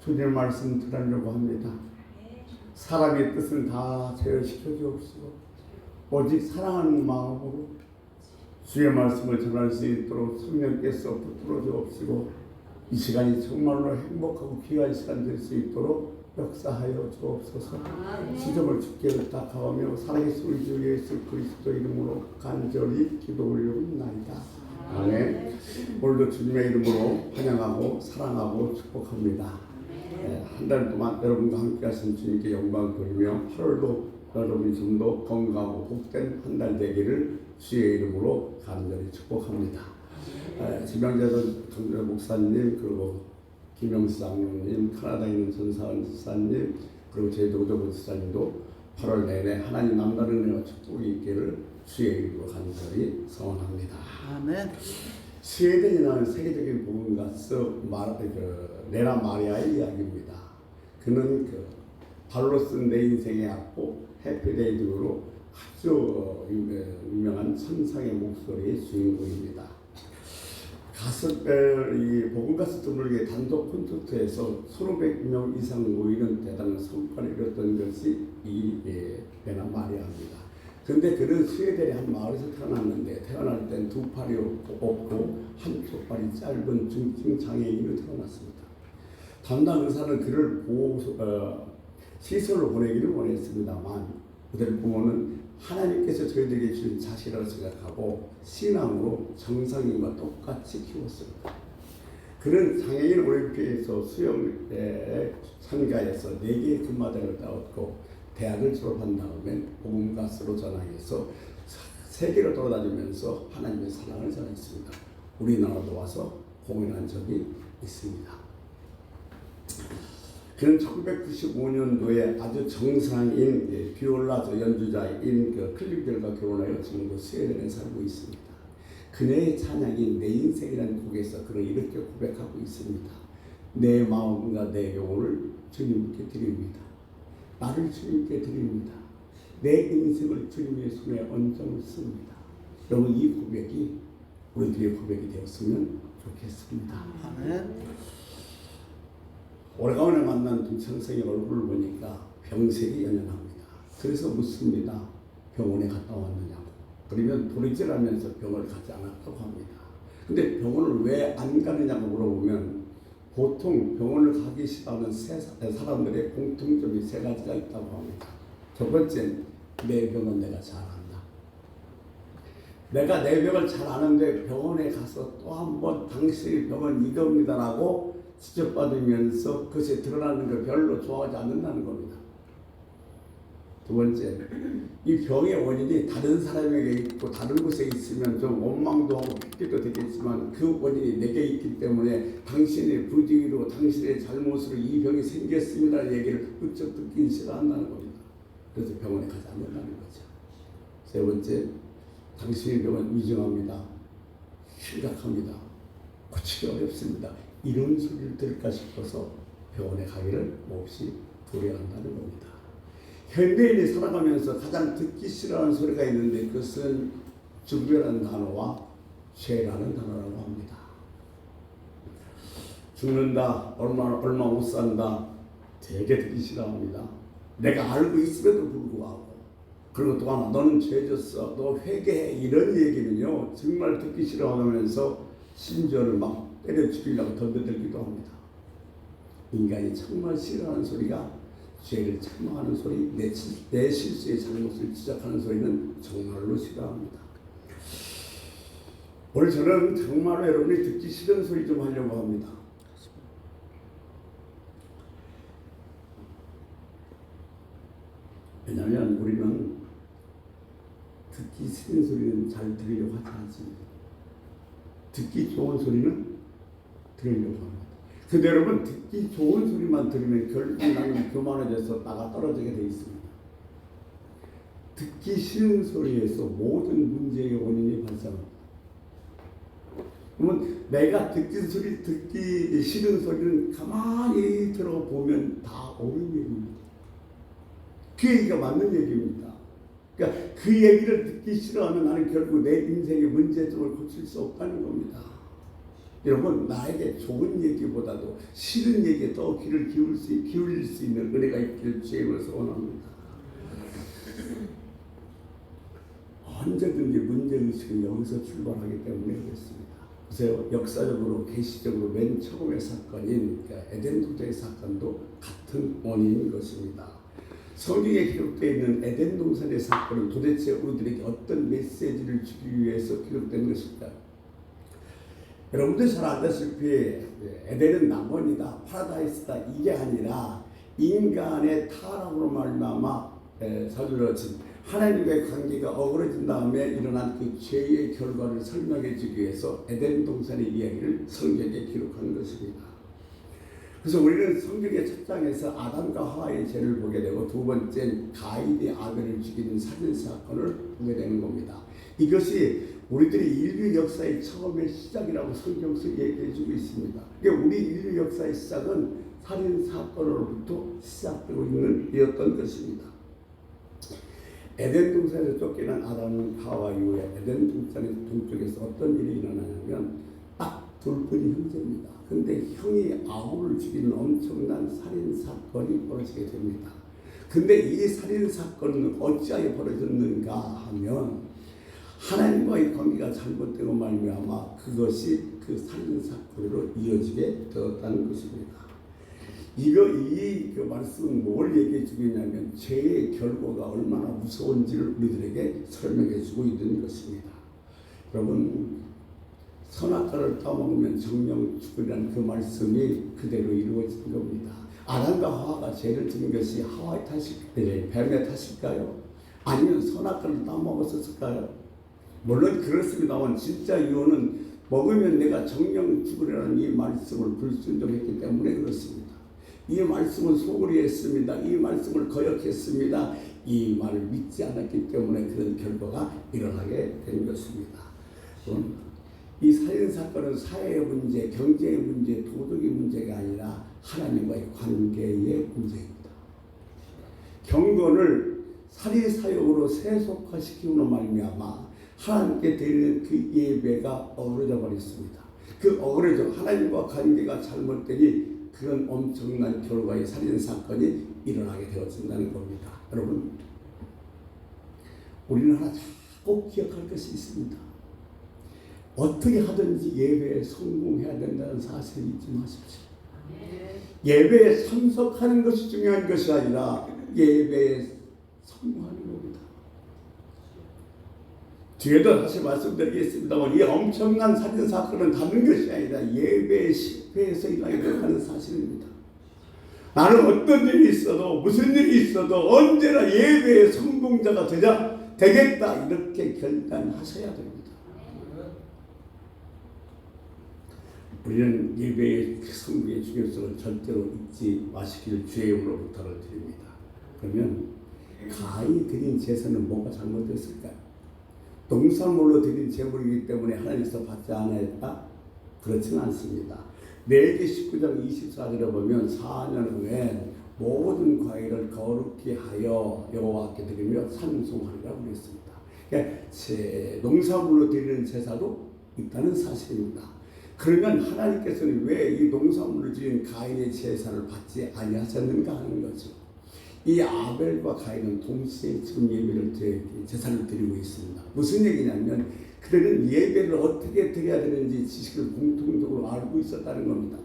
주님의 말씀 들으려고 합니다. 사람의 뜻은 다 제어시켜 주옵시고 오직 사랑하는 마음으로 주의 말씀을 전할 수 있도록 성령께서 붙들어 주옵시고 이 시간이 정말로 행복하고 귀한 시간 될 수 있도록 역사하여 주옵소서. 시점을 주께 의탁하며 살아계신 우리 주 예수 그리스도 이름으로 간절히 기도 올려옵나이다. 아멘. 오늘도 주님의 이름으로 환영하고 사랑하고 축복합니다. 한 달 동안 여러분과 함께 하신 주님께 영광 돌리며 8월도 여러분이 좀 더 건강하고 복된 한 달 되기를 주의 이름으로 간절히 축복합니다. 지명자들 정준호 목사님, 그리고 김영수 장로님, 캐나다에 있는 전사원 집사님, 그리고 제 노조부 집사님도 8월 내내 하나님 남다른 은혜와 축복이 있기를 주의 이름으로 간절히 소원합니다. 아멘. 스웨덴이라는 세계적인 복음가수 레나 마리아의 이야기입니다. 그는 발로 쓴 내 인생의 악보 해피데이즈로 아주 유명한 천상의 목소리의 주인공입니다. 가수별 복음가수 드물게 단독 콘서트에서 수백 명 이상 모이는 대단한 성과를 이뤘던 것이 이 레나 마리아입니다. 그런데 그는 스웨덴의 한 마을에서 태어났는데 태어날 땐 두 팔이 없고 한쪽 발이 짧은 중증 장애인으로 태어났습니다. 담당 의사는 그를 시설로 보내기를 원했습니다만 그들 부모는 하나님께서 저희들에게 주신 자식이라고 생각하고 신앙으로 정상인과 똑같이 키웠습니다. 그는 장애인 올림픽에서 수영에 참가해서 4개의 금메달을 따왔고 대학을 졸업한 다음에 복음가수로 전향해서 세계로 돌아다니면서 하나님의 사랑을 전했습니다. 우리나라도 와서 공연한 적이 있습니다. 그는 1995년도에 아주 정상인 비올라 연주자인 클리벨과 결혼하여 지금도 스웨덴에 살고 있습니다. 그녀의 찬양인 내 인생이라는 곡에서 그는 이렇게 고백하고 있습니다. 내 마음과 내 영혼을 주님께 드립니다. 나를 주님께 드립니다. 내 인생을 주님의 손에 얹어놓습니다. 여러분 이 고백이 우리들의 고백이 되었으면 좋겠습니다. 아멘. 오래간만에 만난 동창생의 얼굴을 보니까 병색이 연연합니다. 그래서 묻습니다. 병원에 갔다 왔느냐고. 그러면 도리질하면서 병을 가지 않았다고 합니다. 근데 병원을 왜 안 가느냐고 물어보면 보통 병원을 가기 싫어하는 사람들의 공통점이 3가지가 있다고 합니다. 첫 번째, 내 병은 내가 잘 안다. 내가 내 병을 잘 아는데 병원에 가서 또 한번 당신의 병은 이겁니다라고 지적받으면서 그것에 드러나는 걸 별로 좋아하지 않는다는 겁니다. 두 번째, 이 병의 원인이 다른 사람에게 있고 다른 곳에 있으면 좀 원망도 하고 핑계도 되겠지만 그 원인이 내게 있기 때문에 당신의 부주의로 당신의 잘못으로 이 병이 생겼습니다라는 얘기를 부쩍 듣기 싫어한다는 겁니다. 그래서 병원에 가지 않는다는 거죠. 세 번째, 당신의 병은 위중합니다. 심각합니다. 고치기 어렵습니다. 이런 소리를 들을까 싶어서 병원에 가기를 몹시 두려워한다는 겁니다. 현대인이 살아가면서 가장 듣기 싫어하는 소리가 있는데 그것은 죽으라는 단어와 죄라는 단어라고 합니다. 죽는다, 얼마 못 산다, 되게 듣기 싫어합니다. 내가 알고 있음에도 불구하고 그리고 또 하나 너는 죄졌어, 너 회개해 이런 얘기는요 정말 듣기 싫어하면서 심지어는 막 때려 죽이려고 덤벼들기도 합니다. 인간이 정말 싫어하는 소리가 죄를 책망하는 소리, 내 실수의 잘못을 지적하는 소리는 정말로 싫어합니다. 오늘 저는 정말로 여러분이 듣기 싫은 소리 좀 하려고 합니다. 왜냐하면 우리는 듣기 싫은 소리는 잘 들으려고 하지 않습니다. 듣기 좋은 소리는 들으려고 합니다. 근데 여러분 듣기 좋은 소리만 들으면 결국 나는 교만해져서 나가 떨어지게 되어 있습니다. 듣기 싫은 소리에서 모든 문제의 원인이 발생합니다. 그러면 내가 듣기 싫은 소리는 가만히 들어보면 다 옳은 얘기입니다. 그 얘기가 맞는 얘기입니다. 그러니까 그 얘기를 듣기 싫어하면 나는 결국 내 인생의 문제점을 고칠 수 없다는 겁니다. 여러분, 나에게 좋은 얘기보다도 싫은 얘기에 더 귀를 기울일 수 있는 은혜가 있기를 주님을 소원합니다. 언제든지 문제의식은 여기서 출발하기 때문에 그렇습니다. 보세요. 역사적으로 계시적으로 맨 처음의 사건인 에덴 동산의 사건도 같은 원인인 것입니다. 성경에 기록되어 있는 에덴 동산의 사건은 도대체 우리들에게 어떤 메시지를 주기 위해서 기록된 것일까요? 여러분들 잘 아다시피 에덴은 낙원이다, 파라다이스다 이게 아니라 인간의 타락으로 말미암아 저질러진 하나님과의 관계가 어그러진 다음에 일어난 그 죄의 결과를 설명해 주기 위해서 에덴 동산의 이야기를 성경에 기록하는 것입니다. 그래서 우리는 성경의 첫 장에서 아담과 하와의 죄를 보게 되고 두 번째는 가인이 아벨을 죽이는 살인 사건을 보게 되는 겁니다. 이것이 우리들이 인류 역사의 처음의 시작이라고 성경에서 얘기해 주고 있습니다. 그러니까 우리 인류 역사의 시작은 살인 사건으로부터 시작되고 있는 일이었던 것입니다. 에덴 동산에서 쫓겨난 아담 하와 이후에 에덴 동산의 동쪽에서 어떤 일이 일어나냐면 딱 둘 뿐이 형제입니다. 근데 형이 아우를 죽이는 엄청난 살인 사건이 벌어지게 됩니다. 근데 이 살인 사건은 어찌하여 벌어졌는가 하면 하나님과의 관계가 잘못되고 말미암아 그것이 그 살인 사건으로 이어지게 되었다는 것입니다. 이 말씀은 뭘 얘기해 주고 있냐면 죄의 결과가 얼마나 무서운지를 우리들에게 설명해 주고 있는 것입니다. 여러분, 선악과를 따먹으면 정령 죽으리라는 그 말씀이 그대로 이루어진 겁니다. 아담과 하와가 죄를 지은 것이 하와의 탓일까요? 뱀의 탓일까요? 아니면 선악과를 따먹었을까요? 물론 그렇습니다만 진짜 이유는 먹으면 내가 정령 죽으리라는 이 말씀을 불순종했기 때문에 그렇습니다. 이 말씀은 소홀히 했습니다. 이 말씀을 거역했습니다. 이 말을 믿지 않았기 때문에 그런 결과가 일어나게 된 것입니다. 이 살인사건은 사회의 문제, 경제의 문제, 도덕의 문제가 아니라 하나님과의 관계의 문제입니다. 경건을 살인사욕으로 세속화시키므로 말미암아 하나님께 드리는 그 예배가 어그러져 버렸습니다. 그 어그러져 하나님과 관계가 잘못되니 그런 엄청난 결과의 살인사건이 일어나게 되어진다는 겁니다. 여러분, 우리는 하나 꼭 기억할 것이 있습니다. 어떻게 하든지 예배에 성공해야 된다는 사실을 잊지 마십시오. 예배에 참석하는 것이 중요한 것이 아니라 예배에 성공하는 겁니다. 뒤에도 다시 말씀드리겠습니다만 이 엄청난 살인사건은 다른 것이 아니라 예배의 실패에서 일어나게 되는 사실입니다. 나는 어떤 일이 있어도 무슨 일이 있어도 언제나 예배의 성공자가 되겠다 이렇게 결단하셔야 됩니다. 우리는 예배의 성공의 중요성을 절대로 잊지 마시기를 주의 이름으로 부탁을 드립니다. 그러면 가인이 드린 제사는 뭐가 잘못됐을까요? 농산물로 드린 제물이기 때문에 하나님께서 받지 않았다? 그렇지는 않습니다. 레위기 19장 24절에 보면 4년 후에 모든 과일을 거룩히 하여 여호와께 드리며 찬송하리라고 그랬습니다. 그러니까 농산물로 드리는 제사도 있다는 사실입니다. 그러면 하나님께서는 왜 이 농산물을 드린 가인의 제사를 받지 아니하셨는가 하는 거죠. 이 아벨과 가인은 동시에 지금 제사를 드리고 있습니다. 무슨 얘기냐면 그들은 예배를 어떻게 드려야 되는지 지식을 공통적으로 알고 있었다는 겁니다.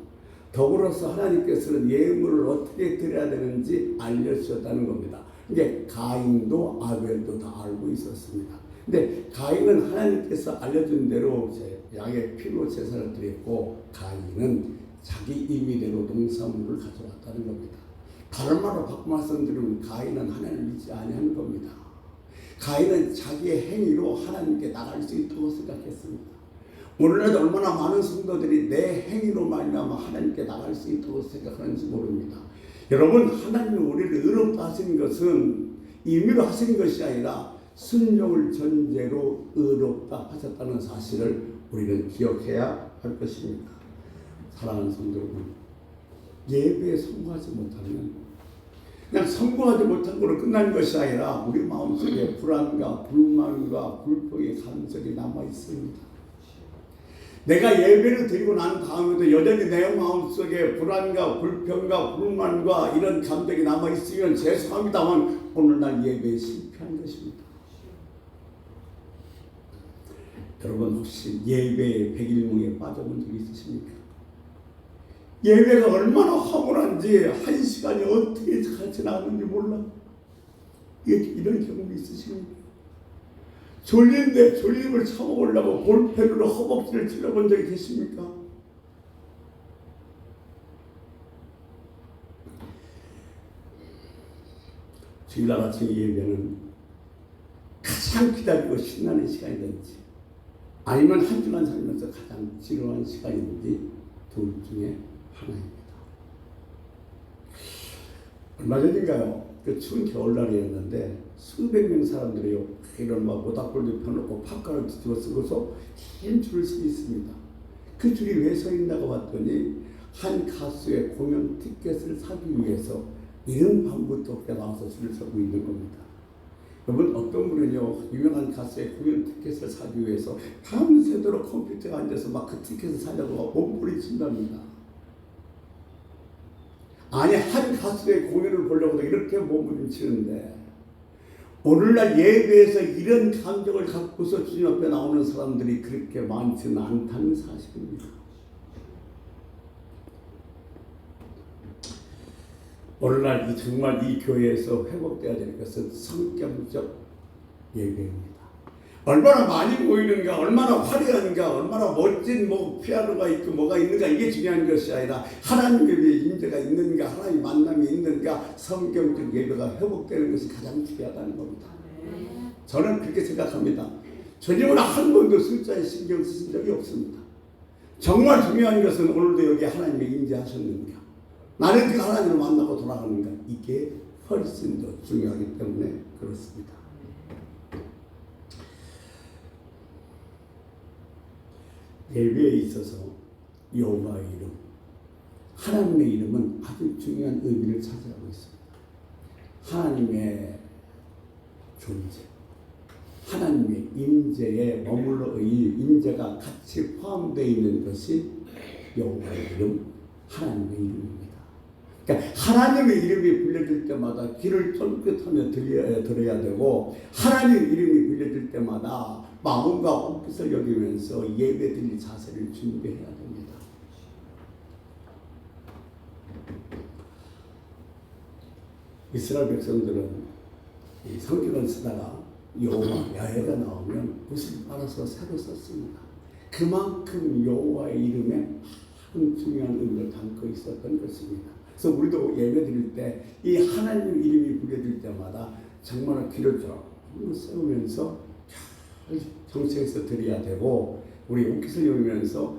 더불어서 하나님께서는 예물을 어떻게 드려야 되는지 알려주셨다는 겁니다. 근데 가인도 아벨도 다 알고 있었습니다. 근데 가인은 하나님께서 알려준 대로 양의 피로 제사를 드렸고 가인은 자기 임의대로 농산물을 가져왔다는 겁니다. 다른 말로 바꿔 말씀드리면 가인은 하나님을 믿지 아니하는 겁니다. 가인은 자기의 행위로 하나님께 나갈 수 있다고 생각했습니다. 오늘날도 얼마나 많은 성도들이 내 행위로 말미암아 하나님께 나갈 수 있다고 생각하는지 모릅니다. 여러분, 하나님이 우리를 의롭다 하신 것은 임의로 하신 것이 아니라 순종을 전제로 의롭다 하셨다는 사실을 우리는 기억해야 할 것입니다. 사랑하는 성도 여러분, 예배에 성공하지 못하면 그냥 성공하지 못한 걸로 끝난 것이 아니라 우리 마음속에 불안과 불만과 불평의 감정이 남아 있습니다. 내가 예배를 드리고 난 다음에도 여전히 내 마음속에 불안과 불평과 불만과 이런 감정이 남아있으면 죄송합니다만 오늘날 예배에 실패한 것입니다. 여러분 혹시 예배의 백일몽에 빠져본 적이 있으십니까? 예배가 얼마나 황홀한지 한 시간이 어떻게 잘 지나갔는지 몰라. 이런 경험이 있으십니까? 졸린데 졸림을 참아보려고 볼펜으로 허벅지를 찔러본 적이 계십니까? 주일날 아침 예배는 가장 기다리고 신나는 시간이든지 아니면 한 주간 살면서 가장 지루한 시간이든지 둘 중에 하나입니다. 얼마 전인가요? 그 추운 겨울날이었는데 수백 명 사람들이 이런 모닥불도 펴놓고 팝가를 뒤집어 쓰고서 긴 줄을 서 있습니다. 그 줄이 왜 서 있나고 봤더니 한 가수의 공연 티켓을 사기 위해서 이른 밤부터 나와서 줄을 서고 있는 겁니다. 여러분 어떤 분은요 유명한 가수의 공연 티켓을 사기 위해서 밤새도록 컴퓨터에 앉아서 막 그 티켓을 사려고 몸부림친답니다. 아니 한 가수의 공연을 보려고도 이렇게 몸부림치는데 오늘날 예배에서 이런 감정을 갖고서 주님 앞에 나오는 사람들이 그렇게 많지는 않다는 사실입니다. 오늘날 정말 이 교회에서 회복되어야 될 것은 성경적 예배입니다. 얼마나 많이 모이는가, 얼마나 화려한가, 얼마나 멋진 피아노가 있고 뭐가 있는가 이게 중요한 것이 아니라 하나님의 임재가 있는가, 하나님 만남이 있는가, 성경적 예배가 회복되는 것이 가장 중요하다는 겁니다. 저는 그렇게 생각합니다. 전혀 한 번도 숫자에 신경 쓰신 적이 없습니다. 정말 중요한 것은 오늘도 여기 하나님의 임재하셨는가, 나는 그 하나님을 만나고 돌아가는가, 이게 훨씬 더 중요하기 때문에 그렇습니다. 예배에 있어서 여호와의 이름, 하나님의 이름은 아주 중요한 의미를 차지하고 있습니다. 하나님의 존재, 하나님의 임재에 머물러 임재가 같이 포함되어 있는 것이 여호와의 이름, 하나님의 이름입니다. 그러니까 하나님의 이름이 불려질 때마다 귀를 쫑긋하며 들어야 되고 하나님의 이름이 불려질 때마다 마음과 옷깃을 여기면서 예배드릴 자세를 준비해야 됩니다. 이스라엘 백성들은 이 성경을 쓰다가 여호와 야훼가 나오면 붓을 빨아서 새로 썼습니다. 그만큼 여호와의 이름에 큰 중요한 의미를 담고 있었던 것입니다. 그래서 우리도 예배드릴 때 이 하나님 이름이 불려질 때마다 정말 귀를 좀 세우면서 정체해서 드려야 되고 우리 옷깃을 열면서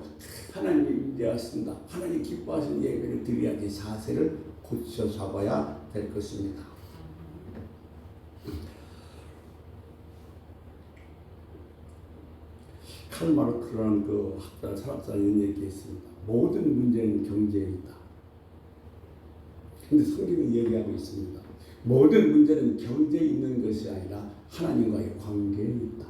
하나님이 임재하신다, 하나님 기뻐하시는 예배를 드려야지 자세를 고쳐 잡아야 될 것입니다. 칼 마르크라는 그 학자, 철학자는 이런 얘기가 있습니다. 모든 문제는 경제에 있다. 근데 성경이 얘기하고 있습니다. 모든 문제는 경제에 있는 것이 아니라 하나님과의 관계에 있다.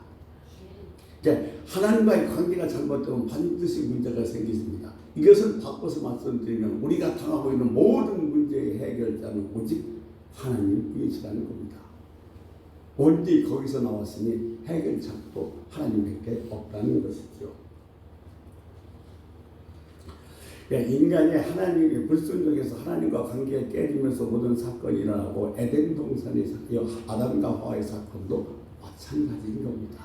그러니까 하나님과의 관계가 잘못되면 반드시 문제가 생기십니다. 이것을 바꿔서 말씀드리면 우리가 당하고 있는 모든 문제의 해결자는 오직 하나님이시라는 겁니다. 온전히 거기서 나왔으니 해결책도 하나님밖에 없다는 것이죠. 인간이 하나님의 불순종에서 하나님과 관계가 깨지면서 모든 사건이 일어나고 에덴 동산의 아담과 하와의 사건도 마찬가지인 겁니다.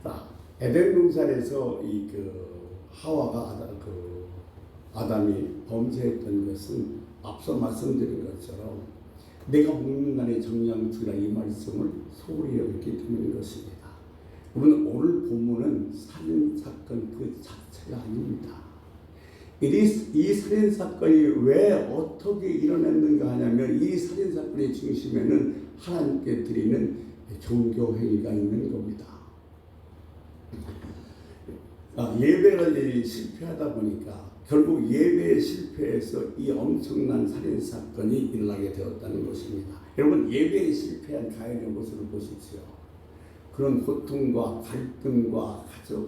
자, 에덴 동산에서 하와가 아담이 범죄했던 것은 앞서 말씀드린 것처럼 내가 먹는 날에 정령 주라 이 말씀을 소홀히 여겼기 때문인 것입니다. 여러분 오늘 본문은 살인 사건 그 자체가 아닙니다. 이 살인사건이 왜 어떻게 일어났는가 하냐면 이 살인사건의 중심에는 하나님께 드리는 종교행위가 있는 겁니다. 예배가 실패하다 보니까 결국 예배에 실패해서 이 엄청난 살인사건이 일어나게 되었다는 것입니다. 여러분 예배에 실패한 가인의 모습을 보십시오. 그런 고통과 갈등과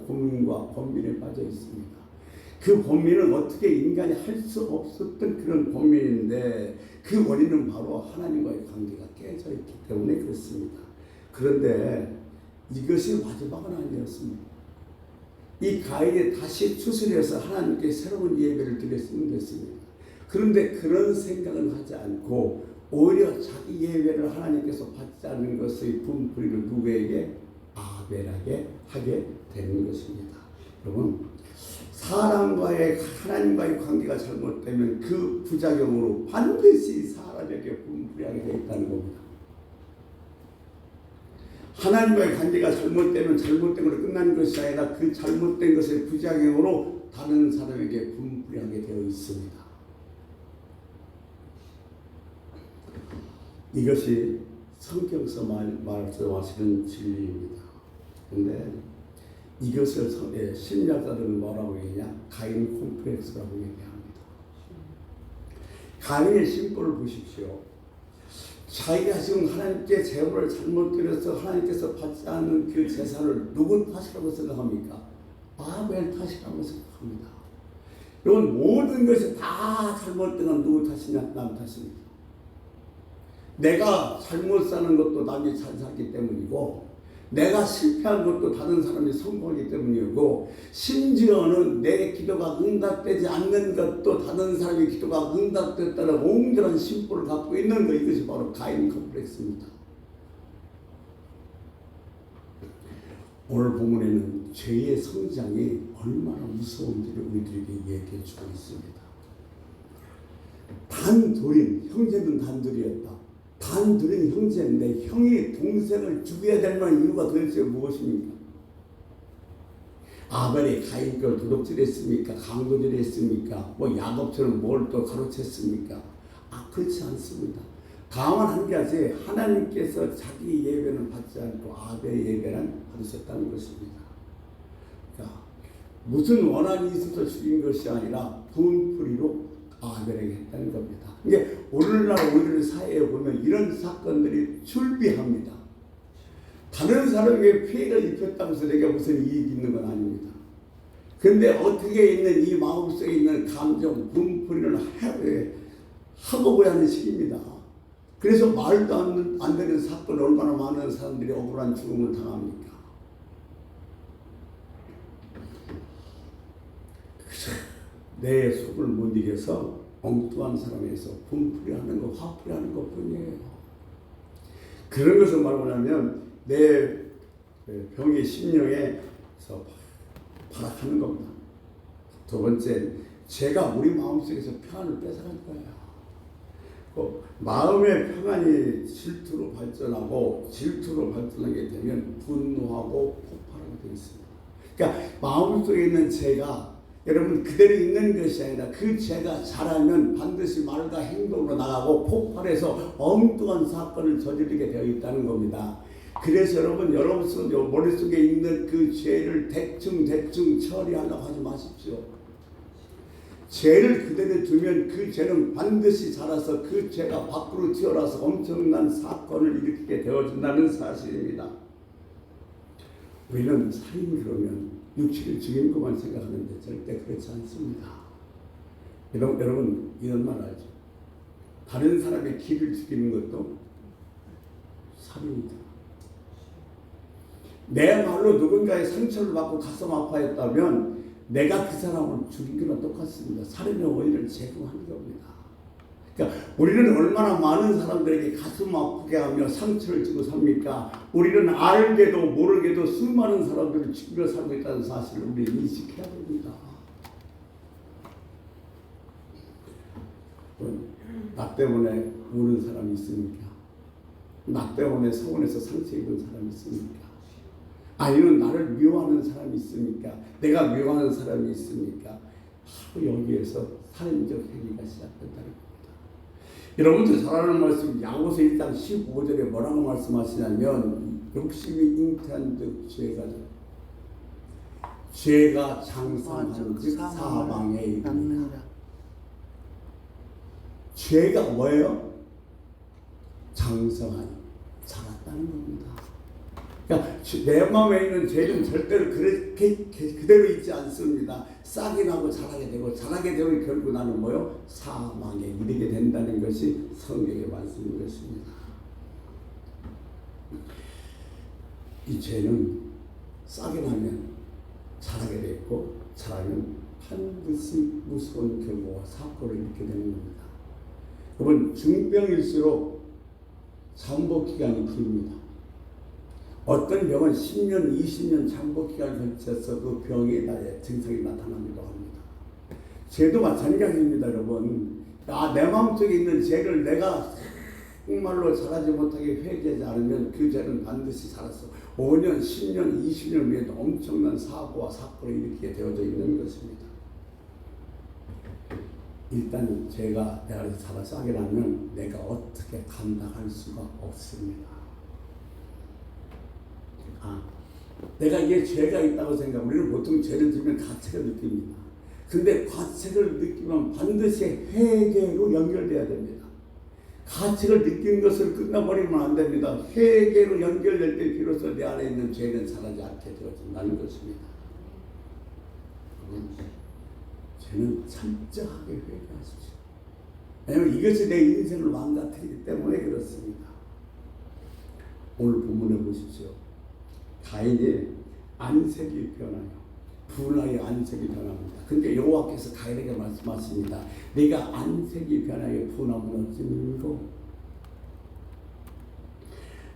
고민과 번민에 빠져 있습니다. 그 번민은 어떻게 인간이 할 수 없었던 그런 번민인데 그 원인은 바로 하나님과의 관계가 깨져 있기 때문에 그렇습니다. 그런데 이것이 마지막은 아니었습니다. 이 가인이 다시 추스려서 하나님께 새로운 예배를 드렸으면 됐습니다. 그런데 그런 생각은 하지 않고 오히려 자기 예배를 하나님께서 받지 않는 것의 분풀이를 누구에게? 아벨에게 하게 되는 것입니다. 여러분, 사람과의 하나님과의 관계가 잘못되면 그 부작용으로 반드시 사람에게 분풀이하게 되어 있다는 겁니다. 하나님과의 관계가 잘못되면 잘못된 것으로 끝나는 것이 아니라 그 잘못된 것의 부작용으로 다른 사람에게 분풀이하게 되어 있습니다. 이것이 성경에서 말씀하시는 진리입니다. 그런데 이것을 심리학자들은 뭐라고 얘기하냐? 가인 콤플렉스라고 얘기합니다. 가인의 심보를 보십시오. 자기가 지금 하나님께 제물을 잘못 드려서 하나님께서 받지 않는 그 제사를 누구 탓이라고 생각합니까? 아벨 탓이라고 생각합니다. 여러분, 모든 것이 다 잘못된 건 누구 탓이냐? 남 탓입니다. 내가 잘못 사는 것도 남이 잘 살기 때문이고, 내가 실패한 것도 다른 사람이 성공하기 때문이고, 심지어는 내 기도가 응답되지 않는 것도 다른 사람의 기도가 응답됐다는 옹졸한 심보를 갖고 있는 것, 이것이 바로 가인 컴플렉스입니다. 오늘 본문에는 죄의 성장이 얼마나 무서운지를 우리들에게 얘기해 주고 있습니다. 단둘인, 형제는 단둘이었다. 단둘인 형제인데 형이 동생을 죽여야 될 만한 이유가 도대체 무엇입니까? 아벨이 가인 걸 도둑질했습니까? 강도질했습니까? 뭐 야곱처럼 뭘 또 가로챘습니까? 그렇지 않습니다. 다만 한 가지, 하나님께서 자기 예배는 받지 않고 아벨의 예배는 받으셨다는 것입니다. 그러니까 무슨 원한이 있어서 죽인 것이 아니라 분풀이로 아벨에게 했다는 겁니다. 이게 오늘날 우리들 사회에 보면 이런 사건들이 출비합니다. 다른 사람에게 피해를 입혔다고 해서 내가 무슨 이익이 있는 건 아닙니다. 그런데 어떻게 있는 이 마음속에 있는 감정, 분풀이를 하고 보야 하는 시기입니다. 그래서 말도 안 되는 사건, 얼마나 많은 사람들이 억울한 죽음을 당합니까? 내 속을 못 이겨서 엉뚱한 사람에서 분풀이하는 것, 화풀이하는 것뿐이에요. 그런 것을 말하고 나면 내 병의 심령에서 발악하는 겁니다. 두 번째, 죄가 우리 마음속에서 평안을 뺏어갈 거예요. 마음의 평안이 질투로 발전하고, 질투로 발전하게 되면 분노하고 폭발하게 되어 있습니다. 그러니까 마음속에 있는 죄가 여러분 그대로 있는 것이 아니라 그 죄가 자라면 반드시 말과 행동으로 나가고 폭발해서 엉뚱한 사건을 저지르게 되어 있다는 겁니다. 그래서 여러분 머릿속에 있는 그 죄를 대충 처리하려고 하지 마십시오. 죄를 그대로 두면 그 죄는 반드시 자라서 그 죄가 밖으로 튀어나와서 엄청난 사건을 일으키게 되어준다는 사실입니다. 우리는 살인 그러면 육체를 죽이는 것만 생각하는데 절대 그렇지 않습니다. 여러분 이런 말 알죠? 다른 사람의 기를 죽이는 것도 살인이다. 내 말로 누군가의 상처를 받고 가슴 아파했다면 내가 그 사람을 죽인 거랑 똑같습니다. 살인의 원인을 제공하는 겁니다. 그러니까 우리는 얼마나 많은 사람들에게 가슴 아프게 하며 상처를 주고 삽니까? 우리는 알게도 모르게도 수많은 사람들을 죽여 살고 있다는 사실을 우리 인식해야 됩니다. 나 때문에 우는 사람이 있습니까? 나 때문에 서운해서 상처 입은 사람이 있습니까? 아니면 나를 미워하는 사람이 있습니까? 내가 미워하는 사람이 있습니까? 바로 여기에서 살인적 행위가 시작된다는 겁니다. 여러분들 잘 아는 말씀, 야고보서 1장 15절에 뭐라고 말씀하시냐면, 욕심이 잉태한 즉 죄가 장성한 즉 사망에 이릅니다. 죄가 뭐예요? 장성한, 자랐다는 겁니다. 그러니까 내 마음에 있는 죄는 절대로 그렇게 그대로 있지 않습니다. 싹이 나고 자라게 되고 자라게 되면 결국 나는 뭐요? 사망에 이르게 된다는 것이 성경의 말씀인 것입니다. 이 죄는 싹이 나면 자라게 돼 있고 자라면 반드시 무서운 결과와 사건을 일으키게 되는 겁니다. 여러분 중병일수록 잠복 기간이 깁니다. 어떤 병은 10년, 20년 잠복 기간을 거쳐서 그 병이 나의 증상이 나타나기도 합니다. 죄도 마찬가지입니다, 여러분. 내 마음속에 있는 죄를 내가 정말로 잘하지 못하게 회개하지 않으면 그 죄는 반드시 살아서 5년, 10년, 20년 후에도 엄청난 사고와 사건을 일으키게 되어져 있는 것입니다. 일단 죄가 내 안에서 살아서 하게 되면 내가 어떻게 감당할 수가 없습니다. 내가 이게 죄가 있다고 생각. 우리는 보통 죄를 지면 가책을 느낍니다. 근데 가책을 느끼면 반드시 회개로 연결돼야 됩니다. 가책을 느낀 것을 끝나버리면 안 됩니다. 회개로 연결될 때 비로소 내 안에 있는 죄는 사라지지 않게 되어진다는 것입니다. 죄는 철저하게 회개하십시오. 왜냐하면 이것이 내 인생을 망가뜨리기 때문에 그렇습니다. 오늘 본문에 보십시오. 가인이 안색이 변하여 분하여 안색이 변합니다. 근데 여호와께서 가인에게 말씀하십니다. 네가 안색이 변하여 분하면 어찌미고?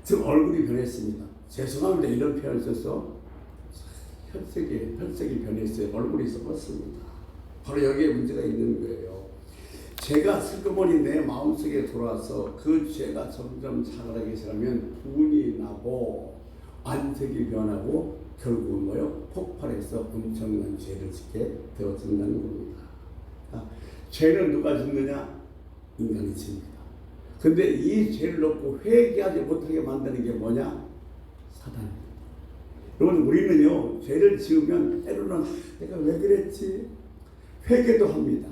지금 얼굴이 변했습니다. 죄송합니다. 이런 표현을 써서 혈색이 변했어요. 얼굴이 썩었습니다. 바로 여기에 문제가 있는 거예요. 죄가 슬그머니 내 마음속에 들어와서 그 죄가 점점 자라게 시작하면 분이 나고 안색이 변하고 결국은 뭐요? 폭발해서 엄청난 죄를 짓게 되어진다는 겁니다. 죄는 누가 짓느냐? 인간이 짓니다. 근데 이 죄를 놓고 회개하지 못하게 만드는 게 뭐냐? 사단입니다. 여러분 우리는요 죄를 지으면 때로는 내가 왜 그랬지? 회개도 합니다.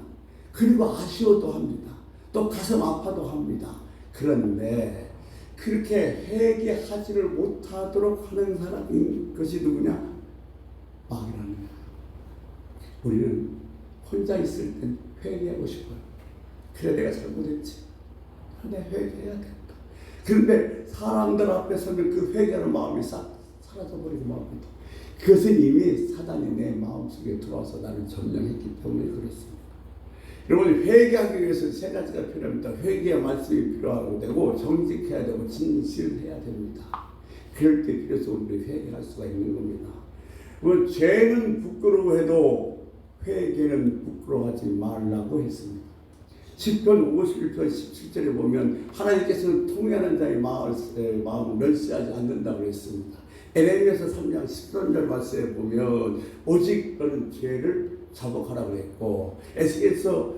그리고 아쉬워도 합니다. 또 가슴 아파도 합니다. 그런데 그렇게 회개하지를 못하도록 하는 사람인 것이 누구냐? 마귀라는 거예요. 우리는 혼자 있을 땐 회개하고 싶어요. 그래 내가 잘못했지. 내가 회개해야겠다. 그런데 사람들 앞에 서면 그 회개하는 마음이 싹 사라져버리고 말입니다. 그것은 이미 사단이 내 마음속에 들어와서 나를 점령했기 때문에 그렇습니다. 여러분 회개하기 위해서 세 가지가 필요합니다. 회개의 말씀이 필요하고 되고 정직해야 되고 진실해야 됩니다. 그럴 때 비로소 우리 회개할 수가 있는 겁니다. 죄는 부끄러워해도 회개는 부끄러워하지 말라고 했습니다. 시편 51편 17절에 보면 하나님께서는 통회하는 자의 마음을 멸시하지 않는다고 했습니다. 에레미야서 3장 13절 말씀에 보면 오직 너는 죄를 자복하라고 했고 에스겔서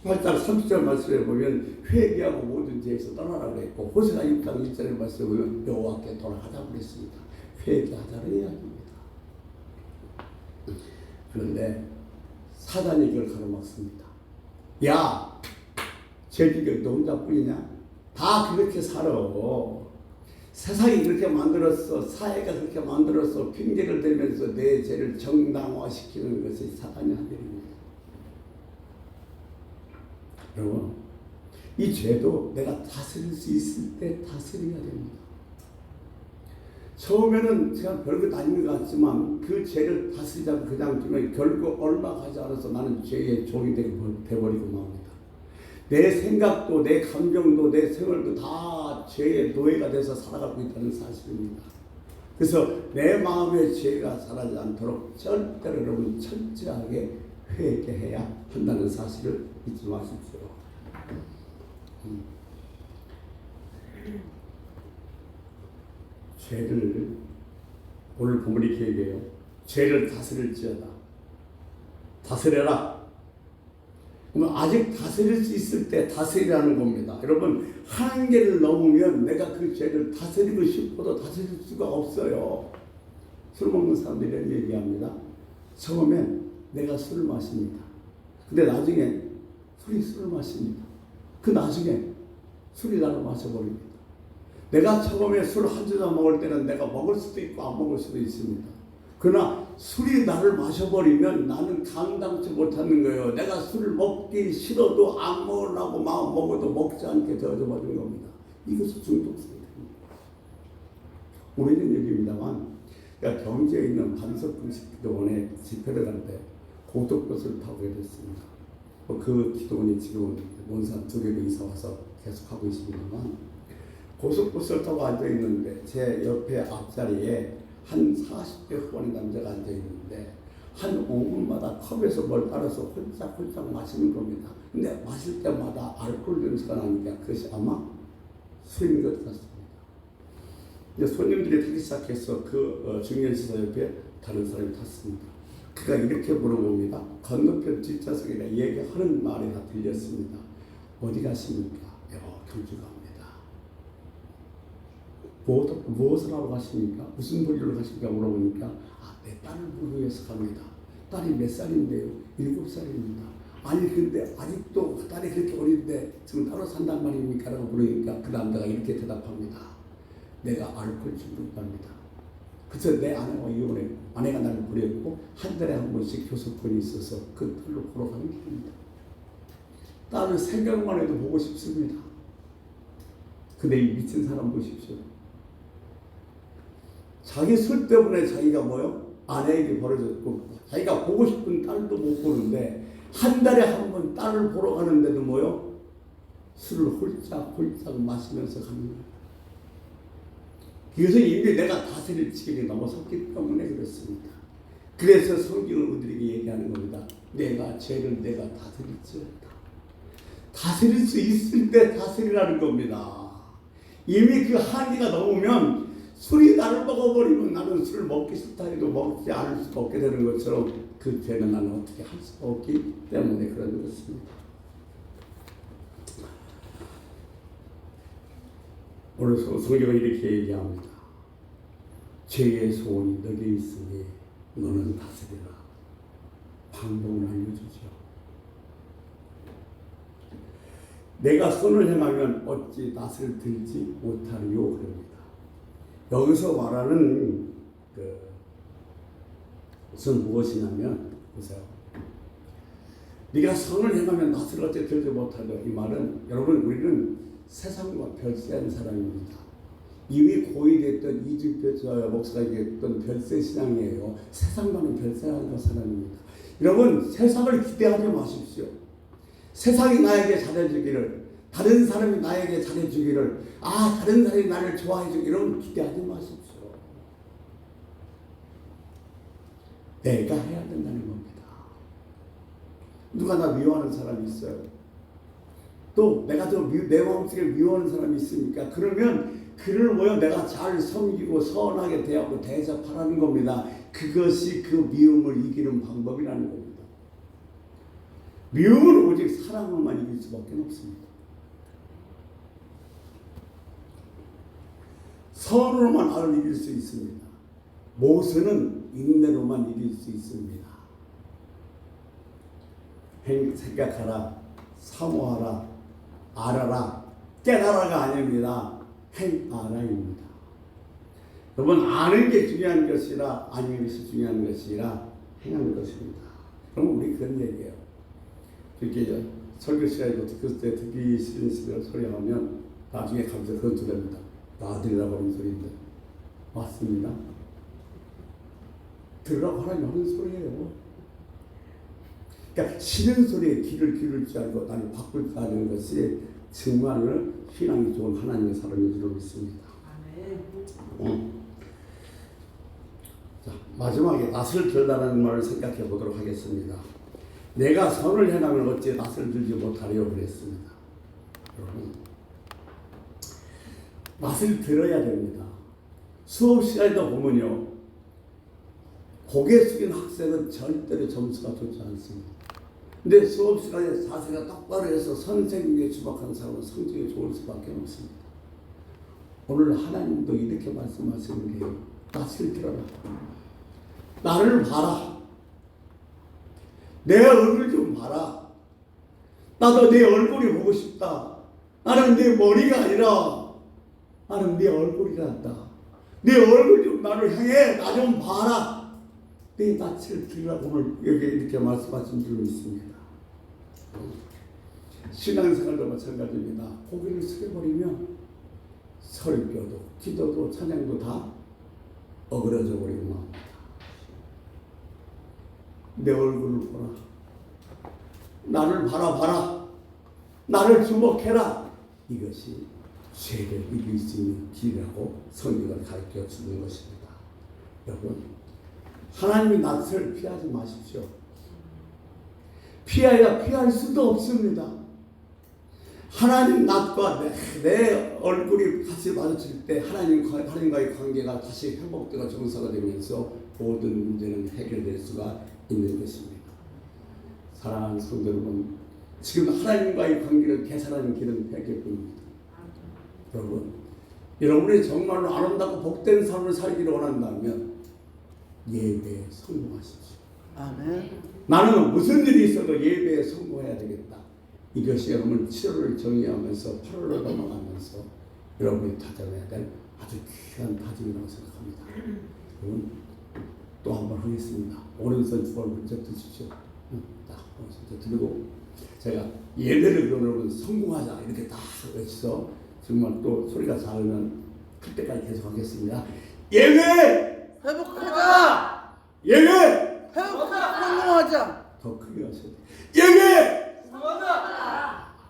18장 30절 말씀에 보면 회개하고 모든 죄에서 떠나라고 했고 호세아 6장 1절의 말씀에 보면 여호와께 돌아가자고 그랬습니다. 회개하자는 이야기입니다. 그런데 사단이 이걸 가로막습니다. 야, 죄지경 너 혼자뿐이냐? 다 그렇게 살아. 세상이 그렇게 만들었어. 사회가 그렇게 만들었어. 핑계를 대면서 내 죄를 정당화시키는 것이 사단의 한 일입니다. 여러분, 이 죄도 내가 다스릴 수 있을 때 다스려야 됩니다. 처음에는 제가 별것 아닌 것 같지만 그 죄를 다스리자고 그냥 두면 결국 얼마 가지 않아서 나는 죄의 종이 되어버리고 맙니다. 내 생각도 내 감정도 내 생활도 다 죄의 노예가 돼서 살아가고 있다는 사실입니다. 그래서 내 마음의 죄가 자라지 않도록 절대로 여러분 철저하게 회개해야 한다는 사실을 잊지 마십시오. 죄를 오늘 본문이 이렇게 얘기해요. 죄를 다스릴지어다. 다스려라. 그러면 아직 다스릴 수 있을 때 다스리라는 겁니다. 여러분 한계를 넘으면 내가 그 죄를 다스리고 싶어도 다스릴 수가 없어요. 술 먹는 사람들이 이런 얘기합니다. 처음엔 내가 술을 마십니다. 근데 나중에 술이 술을 마십니다. 그 나중에 술이 나를 마셔버립니다. 내가 처음에 술 한 잔 먹을 때는 내가 먹을 수도 있고 안 먹을 수도 있습니다. 그러나 술이 나를 마셔버리면 나는 감당치 못하는 거예요. 내가 술을 먹기 싫어도 안 먹으려고 마음 먹어도 먹지 않게 되어버리는 겁니다. 이것이 중독성입니다. 오래된 얘기입니다만, 그러니까 경주에 있는 반석궁식 기도원에 집회를 갈 때 고속버스를 타고 됐습니다. 그 기도원이 지금 논산 두 개로 이사 와서 계속하고 있습니다만, 고속버스를 타고 앉아 있는데 제 옆에 앞자리에 한 40대 후반의 남자가 앉아 있는데 한 5분마다 컵에서 뭘 따라서 홀짝홀짝 마시는 겁니다. 근데 마실 때마다 알코올 냄새가 나니까 그것이 아마 술인 것 같습니다. 이제 손님들이 타기 시작해서 중년시사 옆에 다른 사람이 탔습니다. 그가 이렇게 물어봅니다. 건너편 뒷좌석에 얘기하는 말이 다 들렸습니다. 어디 가십니까? 경주 갑니다. 무엇을 하러 가십니까? 무슨 볼일로 가십니까? 물어보니까 내 딸을 보기 위해서 갑니다. 딸이 몇 살인데요? 7살입니다. 아니 근데 아직도 그 딸이 그렇게 어린데 지금 따로 산단 말입니까? 라고 물으니까 그 남자가 이렇게 대답합니다. 내가 알코올 중독자입니다. 그래서 내 아내와 이혼했고 아내가 나를 버렸고 한 달에 한 번씩 교섭권이 있어서 그 딸로 보러 가는 길입니다. 딸을 생각만 해도 보고 싶습니다. 근데 이 미친 사람 보십시오. 자기 술 때문에 자기가 아내에게 버려졌고 자기가 보고 싶은 딸도 못 보는데 한 달에 한 번 딸을 보러 가는데도 술을 홀짝홀짝 마시면서 가는 거예요. 이것은 이미 내가 다스릴 지경에 넘어섰기 때문에 그렇습니다. 그래서 성경은 우리에게 얘기하는 겁니다. 내가 죄를 내가 다스릴지어다. 다스릴 수 있을 때 다스리라는 겁니다. 이미 그 한계가 넘으면 술이 나를 먹어버리면 나는 술을 먹기 싫다 해도 먹지 않을 수가 없게 되는 것처럼 그 죄는 나는 어떻게 할 수가 없기 때문에 그런 것입니다. 오늘 성경은 이렇게 얘기합니다. 죄의 소원이 너게 있으니 너는 다스리라. 방법을 알려주죠. 내가 선을 행하면 어찌 낯을 들지 못하리요 그럽니다. 여기서 말하는 것은 무엇이냐면 보세요. 네가 선을 행하면 낯을 어찌 들지 못하리요. 이 말은 여러분 우리는 세상과 별세한 사람입니다. 이미 고위됐던 이준표 목사가 얘기했던 별세 신앙이에요. 세상과는 별세한 사람입니다. 여러분 세상을 기대하지 마십시오. 세상이 나에게 잘해주기를, 다른 사람이 나에게 잘해주기를, 다른 사람이 나를 좋아해주기를 이런 기대하지 마십시오. 내가 해야 된다는 겁니다. 누가 나 미워하는 사람이 있어요? 또 내가 내 마음속에 미워하는 사람이 있습니까? 그러면 그를 내가 잘 섬기고 선하게 대하고 대접하라는 겁니다. 그것이 그 미움을 이기는 방법이라는 겁니다. 미움은 오직 사랑으로만 이길 수밖에 없습니다. 선으로만 나를 이길 수 있습니다. 모세는 인내로만 이길 수 있습니다. 생각하라, 사모하라, 알아라, 깨달아가 아닙니다. 행하라입니다. 여러분 아는 게 중요한 것이라 아는 것이 중요한 것이라 행하는 것입니다. 그럼 우리 그런 얘기예요. 이렇게 설교 시간에 그때 듣기 싫은 소리 하면 나중에 가면서 그런 소리 합니다. 나들이라고 하는 소리인데 맞습니다. 들으라고 하는 소리예요. 그러니까 싫은 소리에 귀를 기울일 줄 알고 나를 바꿀 줄 아는 것이 정말 신앙이 좋은 하나님의 사람인 줄 믿습니다. 자, 마지막에 낯을 들다라는 말을 생각해 보도록 하겠습니다. 내가 선을 행하면 어찌 낯을 들지 못하리요 그랬습니다. 여러분 낯을 들어야 됩니다. 수업 시간에도 보면요, 고개 숙인 학생은 절대로 점수가 좋지 않습니다. 근데 수업 시간에 자세가 똑바로 해서 선생님에 주목하는 사람은 성적이 좋을 수밖에 없습니다. 오늘 하나님도 이렇게 말씀하시는 게 낯을 들어라. 나를 봐라. 내 얼굴 좀 봐라. 나도 내 얼굴이 보고 싶다. 나는 내 머리가 아니라 나는 네 얼굴이란다. 내 얼굴 좀 나를 향해 나 좀 봐라. 내 낯을 들으라고 오늘 여기 이렇게 말씀하신 줄 믿습니다. 신앙생활도 마찬가지입니다. 고개를 숙여버리면 설교도 기도도 찬양도 다 어그러져 버리고 맙니다. 내 얼굴을 보라. 나를 바라봐라. 나를 주목해라. 이것이 죄를 이길 수 있는 길이라고 성경을 가르쳐 주는 것입니다. 여러분, 하나님의 낯을 피하지 마십시오. 피할 수도 없습니다. 하나님 낯과 내 얼굴이 같이 마주칠 때 하나님과의 관계가 다시 회복되고 정상화 되면서 모든 문제는 해결될 수가 있는 것입니다. 사랑하는 성도 여러분, 지금 하나님과의 관계를 개선하는 길은 회개뿐입니다. 여러분, 여러분이 정말로 아름답고 복된 삶을 살기를 원한다면 예배에 성공하십시오. 아멘. 나는 무슨 일이 있어도 예배에 성공해야 되겠다. 이것이 여러분 7월을 정의하면서 8월로 넘어가면서 여러분이 다짐해야 될 아주 귀한 다짐이라고 생각합니다. 여러분, 또 한 번 하겠습니다. 오른손 주먹을 먼저 드십시오. 딱 오른손 들고 제가 예배를 여러분 성공하자 이렇게 딱 외쳐서 정말 또 소리가 작으면 클 때까지 계속 하겠습니다. 예배! 회복하자. 예배! 회복하자. 성공하자. 더 크게 하셔야 돼요. 예배!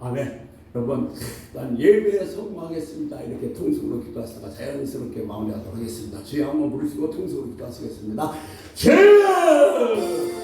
아멘. 여러분, 난 예배에 성공하겠습니다. 이렇게 통성으로 기도하시다가 자연스럽게 마무리하도록 하겠습니다. 주여 한번 부르시고 통성으로 기도하시겠습니다. 주여!